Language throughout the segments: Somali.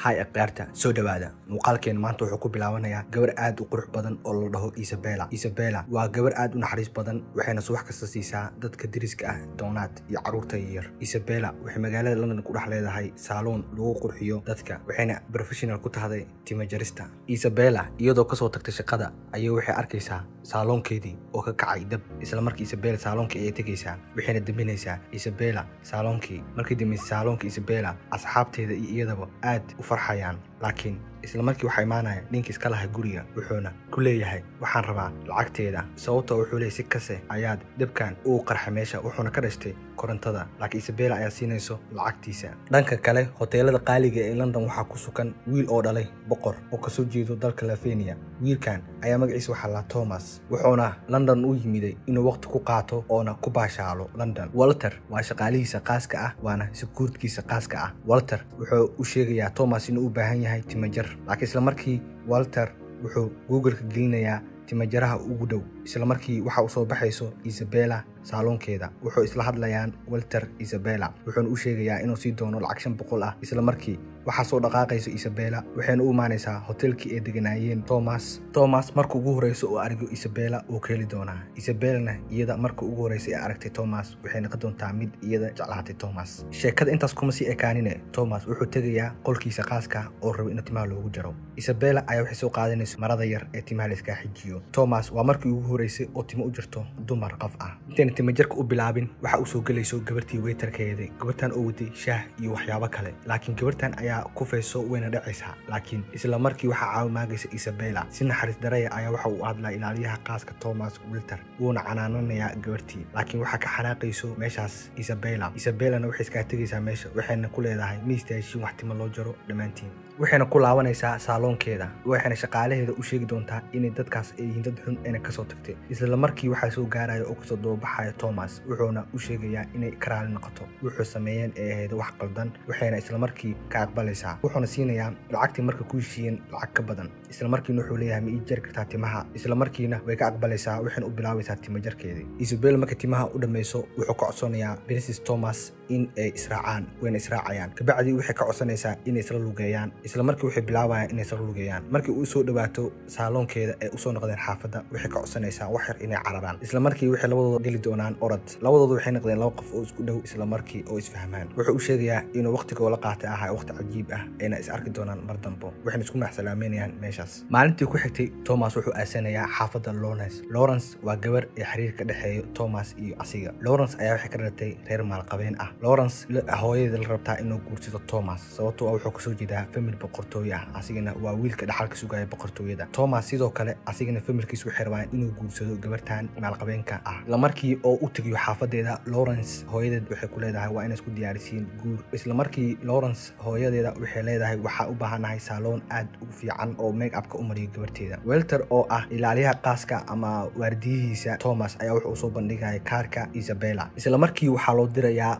هاي أقدرتا سو دوادا muuqaalkeen maanta wuxuu ku bilaabanayaa gabar aad u qurux badan oo la dhaho Isabella waa gabar aad u naxariis badan waxayna subax kasta siisaa dadka deriska ah doonaad iyo caruurta yar Isabella waxay magaalada London ku dhex leedahay salon lagu qurxiyo dadka waxayna professional ku tahay timo jarista Isabella iyadoo ka soo tagtay shaqada ayay waxay arkaysaa salonkeedii oo ka kacay dab isla markii Isabella salonka ay tagaysaa waxayna dambinaysaa Isabella salonkii markii dambisay salonka Isabella asxaabteeda iyo iyadaba aad u farxayaan laakiin isla markii waxa imaanaya ninka iska laha guriga wuxuuna ku leeyahay waxaan rabaa lacagteeda sababtoo wuxuu leeyahay si kase ayaad dabkan uu qarxay meesha wuxuuna ka dhashtay korontada laakiin Isabella ayaa siinayso lacagtiisa dhanka kale hoteelada qaaliga ee London waxa ku sugan wiil oo dhalay boqor oo ka soo jeedo dalka Latvania wiilkan ayaa magaciisa waxa la Thomas wuxuuna London u yimiday inuu waqti ku qaato oona ku baashaalo London Walter waa shaqaalihiisa qaaska ah waana securitygiisa qaaska ah Walter wuxuu u sheegayaa Thomas inuu u baahan yahay timo jar laakiin isla markii Walter wuxuu Google ka gelinayaa timo jaraha ugu dhow isla markii waxa uu soo baxayso Isabella salonkeeda wuxuu isla hadlayaan Walter Isabella wuxuuna u sheegayaa inuu sii doono lacag 500 ah isla markii waxa soo dhaqaaqayso Isabella waxayna u imaanaysaa hotelkii ay deganaayeen Thomas markuu ugu horeyso oo argo Isabella oo keli doona Isabella iyada markuu ugu horeysay aragtay Thomas waxayna ka doontaa mid iyada jeclaatay Thomas sheekada intaas kuma sii ekaanine Thomas wuxuu tagayaa qolkiisa qaaska oo rabo in timaha loogu jaro Isabella ayaa waxay soo qaadanaysaa marada yar ee timaha la iska xijiyo Thomas waa markii ugu horeysay oo timo u jirto dumar qaf ah timo jarka u bilaabin waxa uu soo galayso gabartii waiterkeeda gabartan oo waday shaah iyo waxyaabo kale laakiin gabartan ayaa ku fayso wayna dhacaysaa laakiin isla markii waxa caawimaagaysa Isabella si naxariis daraya ayaa waxa uu hadlaa ilaaliyaha qaaska Thomas Walter wuuna canaananayaa gabartii laakiin waxa ka xanaaqayso meeshaas Isabellana waxay iska tagaysaa meesha waxayna ku leedahay miistaashin wax timo loo jaro dhamaantiin waxayna ku laabanaysaa salonkeeda waxayna shaqaalaheeda u sheegi doontaa in dadkaas ay yihiin dad xun ee ka soo tagtay isla markii waxa soo gaaraya oo kasoo doobaxaya Thomas wuxuuna u sheegayaa inay karaali noqoto wuxuu sameeyeen ee ahayd wax qaldan waxayna isla markii ka aqbalaysaa wuxuuna siinayaa lacagtii marka ku heshiiyeen lacag ka badan isla markiina wuxuu leeyahay ma ii jar kartaa timaha isla markiina way ka aqbalaysaa waxayna u bilaabaysaa timo jarkeedii Isabella marka timaha u dhameeyso wuxuu ka codsanayaa Princess Thomas in ay israacaan wayna israacayaan kabacdi waxay ka codsanaysaa in isla lugeeyaan isla markii waxay bilaabayaan in isla lugeeyaan markii uu soo dhawaato salonkeeda ee u soo noqdeen xaafada waxay ka codsanaysaa wax yar inay cararaan isla markii waxay labadooda gali doonaan orad labadooda waxay noqdeen laba qof oo isku dhow isla markii oo isfahmaan wuxuu u sheegayaa inuu waqtiga la qaatay ahaa waqti cajiib ah ayna is arki doonaan mar dambo waxayna isku maxsalaameynayaan meeshaas maalintii ku xigtay Thomas wuxuu aasanayaa xaafada Lawrence waa gabar ee xiriir ka dhaxeeyo Thomas iyo asiga Lawrence ayaa waxay ka dhalatay reer maalqabeen ah Lawrence hooyadeeda la rabtaa inuu guursado Thomas sababtoo ah wuxuu ka soo jeedaa family boqortooyo ah asigana waa wiilka dhaxalka sugaya boqortooyada Thomas sidoo kale asigana familkiisu waxay rabaan inuu guursado gabartan maalqabeenka ah la markii oo u tagiyo xaafadeeda Lawrence hooyadeed waxay ku leedahay waa inay isku diyaarisiin guur isla markii Lawrence hooyadeeda waxay leedahay waxa u baahanahay salon aad u fiican oo make up ka u mariyo gabarteeda Walter oo ah ilaaliyaha qaaska ama waardiyihiisa Thomas ayaa wuxuu soo bandhigay kaarka Isabella isla markii waxa loo dirayaa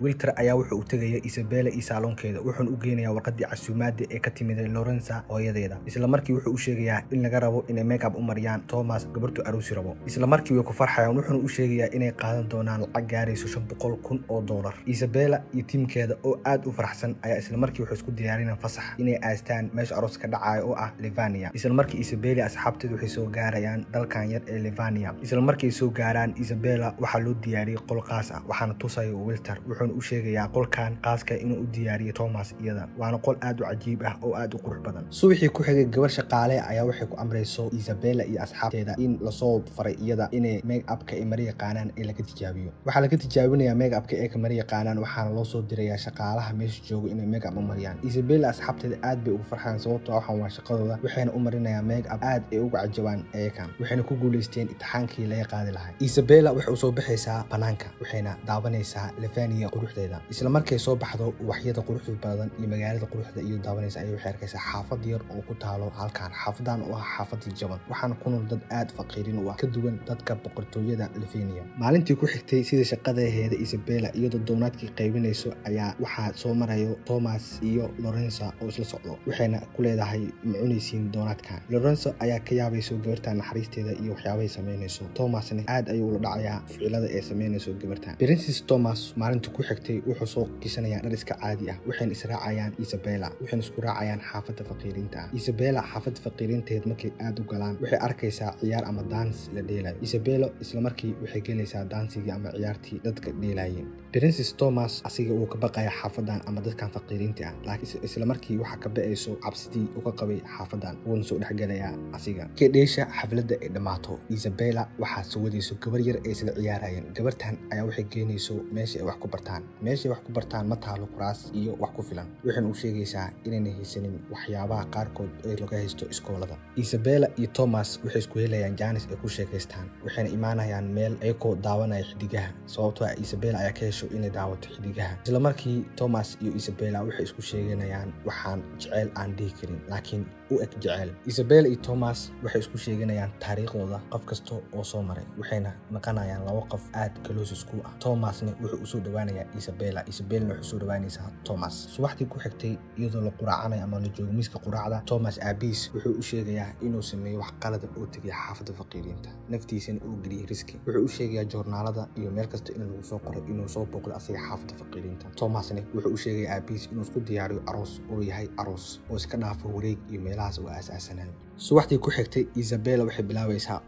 Walter ayaa wuxuu u tagay Isabella iyo salonkeeda wuxuuna u geenayaa warqadii casuumaadda ee ka timid Lawrence hooyadeeda isla markii wuxuu u sheegayaa in laga rabo inay make up u mariyaan Thomas gabartu aroos rabo isla markii way ku farxayaan wuxuuna u sheegayaa inay qaadan doonaan lacag gaarayso $500,000 Isabella iyo tiimkeeda oo aad u faraxsan ayaa isla markii waxay isku diyaarinayaan fasax inay aastaan meesha aroos ka dhacayo oo ah Latvania isla markii Isabella asxaabteedu waxay soo gaarayaan dalkan yar ee Latvania isla markii soo gaaraan Isabella waxa loo diyaariyay qol qaas ah waxaana tusaya Walter wuxuuna u sheegayaa qolkan qaaska inuu u diyaariyo Thomas iyada waana qol aad u cajiib ah oo aad u qurux badan subaxii ku xigay gabar shaqaale ayaa waxay ku amrayso Isabella iyo asxaabteeda in la soo faray iyada inay make up ka mari yaqaanaan ee laga tijaabiyo waxa laga tijaabinayaa make up ka ee ka mari yaqaanaan waxaana loo soo dirayaa shaqaalaha meesha jooga inay make up u mariyaan Isabella asxaabteeda aad bay ugu farxaan sababtoo ah waa shaqadooda waxayna u marinayaan make up aad ay ugu cajabaan eekan waxayna ku guuleysteen imtixaankii laga qaadi lahaa Isabella waxay u soo baxaysaa banaanka waxayna daawanaysaa Latvania quruxdeeda isla markay soo baxdo waxyada quruxda badan iyo magaalada quruxda iyo daawanaysa ayay waxay arkaysaa xaafad yar oo ku taalo halkaan xaafadan oo ah xaafadii jaban waxaana ku nool dad aad faqiirin u ah ka duwan dadka boqortooyada Latvania maalintii ku xigtay sida shaqadeeda Isabella iyadoo doonaadkii qaybinayso ayaa waxa soo marayo Thomas iyo Lawrence oo isla socdo waxayna ku leedahay macunaysiin doonaadka Lawrence ayaa ka yaabayso gabarta naxariisteeda iyo waxyaabahay sameynayso Thomasna aad ayuu la dhacayaa ficilada ay sameynayso gabarta Princess Thomas maalintii ku xigtay wuxuu soo qisanayaa dhar iska caadi ah waxayna israacayaan Isabella waxayna isku raacayaan xaafadda faqiiriinta ah. Isabella xaafadda faqiiriinteed markay aad u galaan waxay arkaysaa ciyaar ama dance la dheelayo. Isabella isla markii waxay gelaysaa dansigii ama ciyaartii dadka dheelayeen. Princess Thomas asiga uu ka baqaya xaafadan ama dadkan faqiiriinta ah, laakiin isla markii waxa ka ba'ayso cabsidii uu ka qabay xaafadan wuuna soo dhexgalayaa asiga. Kedheesha xafladda ay dhamaato, Isabella waxaa soo wadayso gabar yar ay isla ciyaarayeen. gabartan ayaa waxay keenayso meesha ay wax ku bartaan. meesha ay wax ku bartaan ma taalo kuraas iyo wax ku filan, waxayna u sheegaysaa inayna haysanin waxyaabaha qaarkood ee laga haysto iskoolada. Isabella iyo Thomas waxay isku helayaan jaanis ay ku sheekaystaan, waxayna imaanayaan meel ayagoo daawanaya xidigaha, sababtoo ah Isabella ayaa ka hesho inay daawato xidigaha. isla markii Thomas iyo Isabella waxay isku sheeganayaan waxaan jecel aan dhihi karin laakiin u eg jecel. Isabella iyo Thomas waxay isku sheeganayaan taariikhdooda qof kasta oo soo maray, waxayna naqanayaan laba qof aad close isku ah. Thomasna wuxuu u soo dhawaanayaa Isabella wuxuu soo dhawaanaysaa Thomas. subaxdii ku xigtay iyadoo la quraacanayo ama la joogo miiska quraacda, Thomas aabiis wuxuu u sheegayaa inuu sameeyo wax qalad oo tagay xaafadda faqiiriinta, naftiisana uu geliyay riski. wuxuu u sheegayaa joornaalada iyo meel kasta in lagu soo qoray inuu soo booqdo asiga xaafadda faqiiriinta. Thomasna wuxuu u sheegayaa aabiis inuu isku diyaariyo aroos oo yahay aroos oo iska dhaafo wareeg iyo meelahaas oo aasaasanayo. subaxdii ku xigtay Isabella waxay bilaabaysaa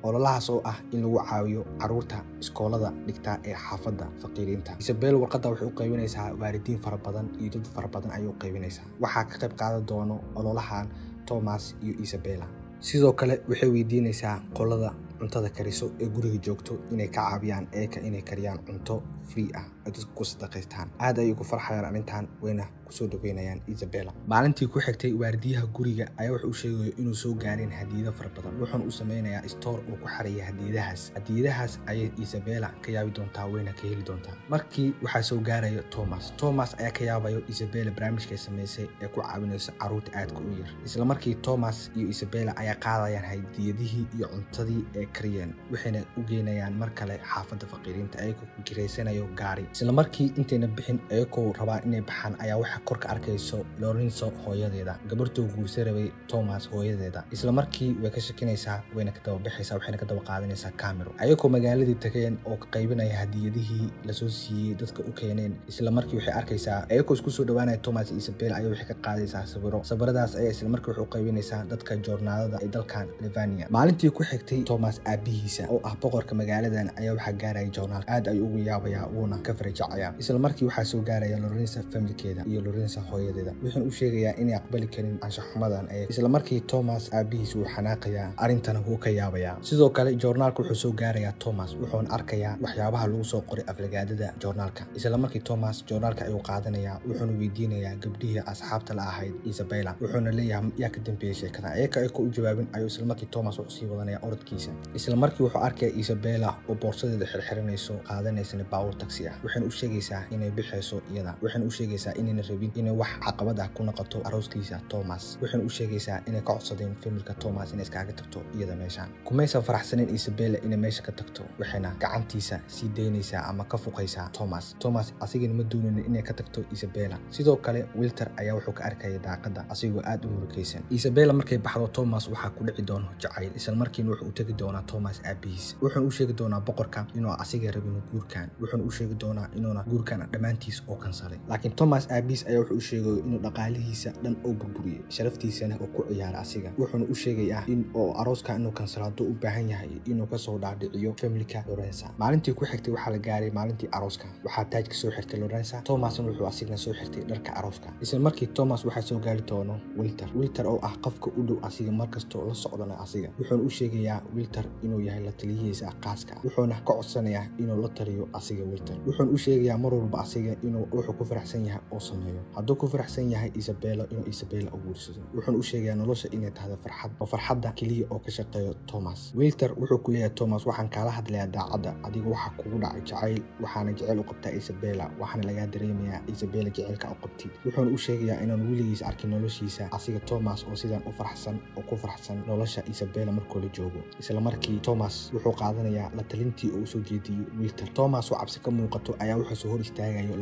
ololahaas oo ah in lagu caawiyo caruurta iskoolada dhigta ee xaafadda faqiiriinta. Isabella warqadda waxay u qaybinaysaa waalidiin fara badan iyo dad fara badan ayay u qaybinaysaa. waxaa ka qayb qaadan doono ololahan Thomas iyo Isabella. sidoo kale waxay weydiinaysaa qolada cuntada kariso ee guriga joogto inay ka caawiyaan eeka inay kariyaan cunto free ah oo dadku ku sadaqaystaan. aad ayay ku farxayaan arrintan wayna kusoo dhaweynayaan Isabella. maalintii ku xigtay waardiyaha guriga ayaa wuxuu u sheegay inuu soo gaareen hadiyado fara badan, wuxuuna u sameynayaa store oo ku xareeya hadiyadahaas ayay Isabella ka yaabi doontaa wayna ka heli doontaa. markii waxaa soo gaaraya Thomas ayaa ka yaabayo Isabella barnaamijka samaysay ee ku caawinaysa caruurta aadka u yar. isla markii Thomas iyo Isabella ayaa qaadayaan hadiyadihii iyo cuntadii ee kariyeen, waxayna u geynayaan mar kale xaafadda faqiiriinta ayagoo ku gireysanayo gaari. isla markii intayna bixin ayagoo rabaa inay baxaan ayaa waxa kor ka arkayso Lorenzo hooyadeeda, gabartuu guursa rabay Thomas hooyadeeda. isla markii way ka shakinaysaa wayna ka daba baxaysaa, waxayna ka daba qaadanaysaa camero. ayagoo magaaladii tageen oo ka qaybinaya hadiyadihii la soo siiyay dadka u keeneen. isla markii waxay arkaysaa ayagoo isku soo dhawaanaya Thomas iyo Isabella ayaa waxay ka qaadaysaa sawiradaas ayaa isla markii wuxuu qaybinaysaa dadka joornaalada ee dalkan Levania. maalintii ku xigtay Thomas aabihiisa oo ah boqorka magaaladan ayaa waxa gaaraya joornaal. aad ayuu ugu yaabayaa wuuna ka farajacaya. isla markii waxaa soo gaaraya Lorenzo familkeeda iyo Lorenzo hooyadeeda, wuxuuna u sheegayaa inay aqbali karin anshaxumadan. isla markii Thomas aabihiis uu xanaaqayaa, arrintana wuu ka yaabayaa. sidoo kale joornaalka wuxuu soo gaarayaa Thomas, wuxuuna arkayaa waxyaabaha lagu soo qoray aflagaadada joornaalka. isla markii Thomas joornaalka ayuu qaadanayaa, wuxuuna weydiinayaa gabdhihii asxaabta la ahayd Isabella, wuxuuna leeyahay yaa ka dambeeyay sheekada. ayaka ay ku jawaabin ayuu isla markii Thomas wuxuu sii wadanayaa orodkiisa. isla markii wuxuu arkaya Isabella oo boorsadeeda xirxiranayso qaadanaysana baawur taxi ah, waxayna u sheegaysaa inay bixayso iyada, waxayna u sheegaysaa inayna rabin inay wax caqabad ah ku noqoto arooskiisa Thomas, waxayna u sheegaysaa inay ka codsadeen familka Thomas inay iskaga tagto iyada meeshaan. kumaysan faraxsanin Isabella inay meesha ka tagto, waxayna gacantiisa sii daynaysaa ama ka fuqaysaa Thomas asigana ma doonayn inay ka tagto Isabella. sidoo kale Walter ayaa wuxuu ka arkaya daaqada asigoo aad u murugaysan. Isabella markay baxdo Thomas waxaa ku dhici doono jacayl, isla markiina wuxuu u tagi doonaa Thomas aabihiis, wuxuuna u sheegi doonaa boqorka inuu asiga rabin guurkan, wuxuuna u sheegi doonaa inuuna guurkan dhammaantiis oo kansalay. laakiin Thomas aabihiis ayaa wuxuu u sheegay inuu dhaqaalihiisa dhan oo burburiyay, sharaftiisana oo ku ciyaara asiga, wuxuuna u sheegayaa in oo arooska inuu kansalaado u baahan yahay inuu ka soo dhaadhiciyo familka Lorenzo. maalintii ku xigtay waxaa la gaaray maalintii arooska, waxaa taajka soo xirtay Lorenzo, Thomasna wuxuu asigna soo xirtay dharka arooska. isla markii Thomas waxaa soo gaari doono Walter oo ah qofka u dhow asiga markastoo la socdana asiga, wuxuuna u sheegayaa Walter inuu yahay la taliyihiisa qaaska, wuxuuna ka codsanayaa inuu la taliyo asiga Walter, wuxuuna u sheegayaa mar walba asiga inuu wuxuu ku faraxsan yahay oo sameeyo. hadduu ku faraxsan yahay Isabella inuu Isabella u guursado, wuxuuna u sheegayaa nolosha inay tahay farxad oo farxadda kaliya oo ka shaqeeyo Thomas. Walter wuxuu ku leeyahay Thomas, waxaan kala hadlayaa daacadda, adiga waxa kugu dhacay jacayl, waxaana jecel u qabtaa Isabella, waxaana laga dareemayaa Isabella jacaylka u qabtid. wuxuuna u sheegayaa inaan weligiis arkin noloshiisa asiga Thomas oo sidan u faraxsan oo ku faraxsan nolosha Isabella markuu la joogo. isla markii Thomas wuxuu qaadanayaa la talintii uu soo jeediyay Walter. Thomas oo cabsi ka muuqato ayaa wuxuu soo hor istaagayo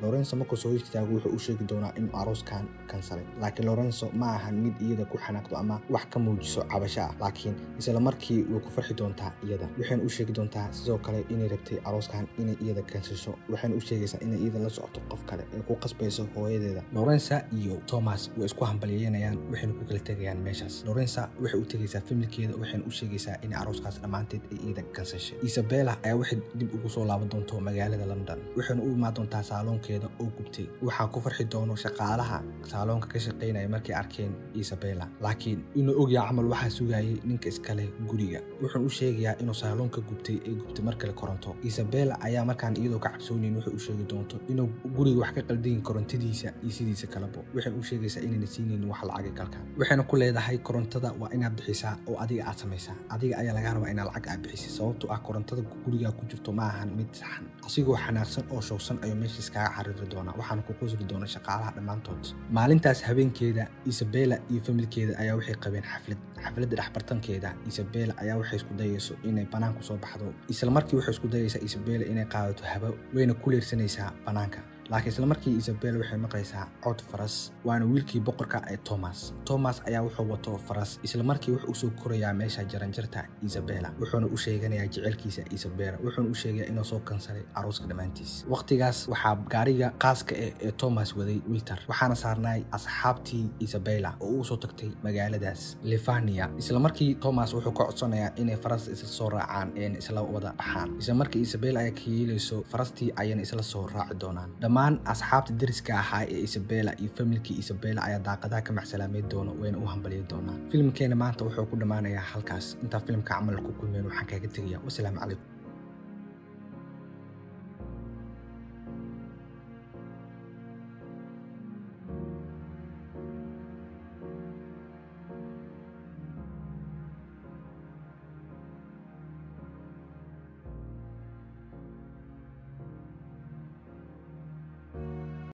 Lorenzo markuu soo hor istaago wuxuu u sheegi doonaa in arooskan kansalay laakiin Lorenzo ma ahan mid iyada ku xanaaqdo ama wax ka muujiso cabasho ah laakiin isla markii way ku farxi doontaa iyada waxaan u sheegi doontaa sidoo kale inay rabtay arooskan inay iyada kansasho waxaan u sheegaysaa inay iyada la socoto qof kale ee ku qasbayso hooyadeeda Lorenzo iyo Thomas way isku hambalyeynayaan waxayna ku kala tagayaan meeshaas Lorenzo waxay u tagaysaa familkeeda waxaan u sheegaysaa in arooskaas dhamaanteed ay iyada kansashay Isabella ayaa waxay dib ugu soo laaban doonto magaalada London waxayna u imaan doontaa saalonkeeda oo gubtay waxa ku farxi doono shaqaalaha saalonka ka shaqeynaya markay arkeen Isabella laakiin inuu ogyahay camal waxa sugayay ninka iskale guriga wuxuu u sheegayaa inuu saalonka gubtay markale koronto Isabella ayaa markaan iyadoo ka cabsoonin wuxuu u sheegi doonto inuu guriga wax ka qaldayn korontadiisa iyo sidiisa kalabo waxay u sheegaysaa inay nasiineen wax lacag galka waxayna ku leedahay korontada waa inaad bixisaa oo adiga aad samaysaa adiga ayaa laga rabaa inaad lacag aad bixiso sababtoo ah korontada guriga ku jirto ma ahan mid saxan asigoo xanaaqsan oo showsan ayuu meesha iskaga xariiri doonaa waxaana ku qosli doona shaqaalaha dhamaantood maalintaas habeenkeeda Isabella iyo familkeeda ayaa waxay qabeen xaflad dhaxbartankeeda Isabella ayaa waxay isku dayayso inay banaanka soo baxdo isla markii waxay isku dayaysaa Isabella inay qaadato habo wayna ku leersanaysaa banaanka laakiin isla markii Isabella waxay maqlaysaa cod faras waana wiilkii boqorka ee Thomas ayaa wuxuu wato faras isla markii wuxuu soo korayaa meesha jaranjarta Isabella wuxuuna u sheeganayaa jecelkiisa Isabella wuxuuna u sheegayaa inuu soo kansalay arooska dhamaantiis waqtigaas waxaa gaariga qaaska ee Thomas waday Wilter waxaana saarnay asxaabtii Isabella oo uu soo tagtay magaaladaas Lefania isla markii Thomas wuxuu ka codsanayaa inay faras isla soo raacaan isla wada baxaan isla markii Isabella ay ka yeelayso farastii ayana isla soo raaci doonaan asxaabta deriska ahaa ee Isabella iyo familkii Isabella ayaa daaqadaha ka maxsalaamay doono wayna u hambalyeyn doonaan filimkeena maanta wuxuu ku dhamaanayaa halkaas inta filimka camal ku kulmeen waxaan kaga tagayaa wassalaamu calaykum